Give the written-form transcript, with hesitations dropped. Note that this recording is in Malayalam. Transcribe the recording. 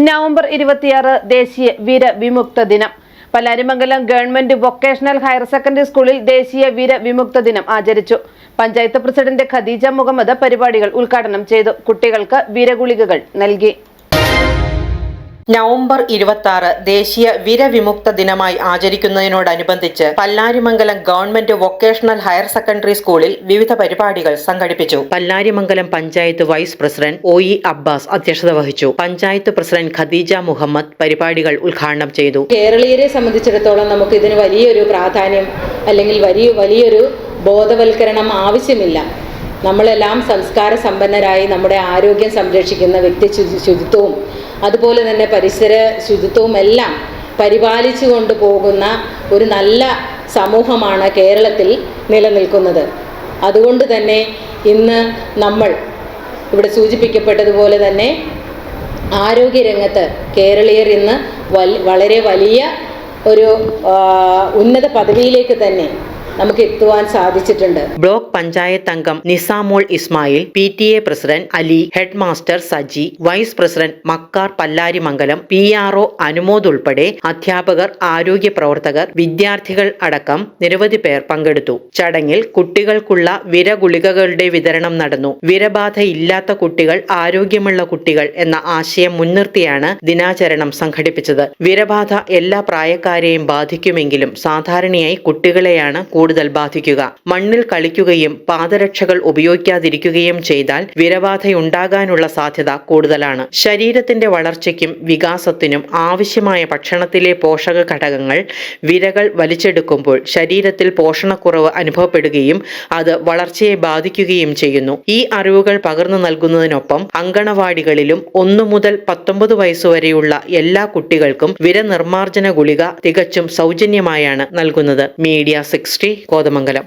നവംബർ 26 ദേശീയ വീരവിമുക്ത ദിനം. Pallarimangalam government vocational higher secondary സ്കൂളിൽ ദേശീയ വീരവിമുക്ത ദിനം ആചരിച്ചു. പഞ്ചായത്ത് പ്രസിഡന്റ് ഖദീജ മുഹമ്മദ് പരിപാടികൾ ഉദ്ഘാടനം ചെയ്തു. കുട്ടികൾക്ക് വീരഗുളികകൾ നൽകി. നവംബർ 26 ദേശീയ വീരവിമുക്ത ദിനമായി ആചരിക്കുന്നതിനോടനുബന്ധിച്ച് Pallarimangalam government vocational higher secondary സ്കൂളിൽ വിവിധ പരിപാടികൾ സംഘടിപ്പിച്ചു. Pallarimangalam panchayat vice president OE Abbas അധ്യക്ഷത വഹിച്ചു. പഞ്ചായത്ത് പ്രസിഡന്റ് ഖദീജ മുഹമ്മദ് പരിപാടികൾ ഉദ്ഘാടനം ചെയ്തു. കേരളീയരെ സംബന്ധിച്ചിടത്തോളം നമുക്ക് ഇതിന് വലിയൊരു പ്രാധാന്യം അല്ലെങ്കിൽ വലിയൊരു ബോധവൽക്കരണം ആവശ്യമില്ല. നമ്മളെല്ലാം സംസ്കാര സമ്പന്നരായി നമ്മുടെ ആരോഗ്യം സംരക്ഷിക്കുന്ന വ്യക്തി ശുചിത്വവും അതുപോലെ തന്നെ പരിസര ശുചിത്വവും എല്ലാം പരിപാലിച്ചു കൊണ്ടുപോകുന്ന ഒരു നല്ല സമൂഹമാണ് കേരളത്തിൽ നിലനിൽക്കുന്നത്. അതുകൊണ്ട് തന്നെ ഇന്ന് നമ്മൾ ഇവിടെ സൂചിപ്പിക്കപ്പെട്ടതുപോലെ തന്നെ ആരോഗ്യരംഗത്ത് കേരളീയർ ഇന്ന് വളരെ വലിയ ഒരു ഉന്നത പദവിയിലേക്ക് തന്നെ നമുക്ക് എത്തുവാൻ സാധിച്ചിട്ടുണ്ട്. ബ്ലോക്ക് പഞ്ചായത്ത് അംഗം Nisamol Ismail, PTA president Ali, head master Saji, vice president Makkar Pallarimangalam, PRO Anumod ഉൾപ്പെടെ അധ്യാപകർ, ആരോഗ്യ പ്രവർത്തകർ, വിദ്യാർത്ഥികൾ അടക്കം നിരവധി പേർ പങ്കെടുത്തു. ചടങ്ങിൽ കുട്ടികൾക്കുള്ള വിരഗുളികകളുടെ വിതരണം നടന്നു. വിരബാധ ഇല്ലാത്ത കുട്ടികൾ, ആരോഗ്യമുള്ള കുട്ടികൾ എന്ന ആശയം മുൻനിർത്തിയാണ് ദിനാചരണം സംഘടിപ്പിച്ചത്. വിരബാധ എല്ലാ പ്രായക്കാരെയും ബാധിക്കുമെങ്കിലും സാധാരണയായി കുട്ടികളെയാണ് കൂടുതൽ ബാധിക്കുക. മണ്ണിൽ കളിക്കുകയും പാദരക്ഷകൾ ഉപയോഗിക്കാതിരിക്കുകയും ചെയ്താൽ വിരബാധയുണ്ടാകാനുള്ള സാധ്യത കൂടുതലാണ്. ശരീരത്തിന്റെ വളർച്ചയ്ക്കും വികാസത്തിനും ആവശ്യമായ ഭക്ഷണത്തിലെ പോഷക ഘടകങ്ങൾ വിരകൾ വലിച്ചെടുക്കുമ്പോൾ ശരീരത്തിൽ പോഷണക്കുറവ് അനുഭവപ്പെടുകയും അത് വളർച്ചയെ ബാധിക്കുകയും ചെയ്യുന്നു. ഈ അറിവുകൾ പകർന്നു നൽകുന്നതിനൊപ്പം അങ്കണവാടികളിലും 1 മുതൽ 19 വയസ്സുവരെയുള്ള എല്ലാ കുട്ടികൾക്കും വിരനിർമ്മാർജ്ജന ഗുളിക തികച്ചും സൗജന്യമായാണ് നൽകുന്നത്. മീഡിയ 60 കോതമംഗലം.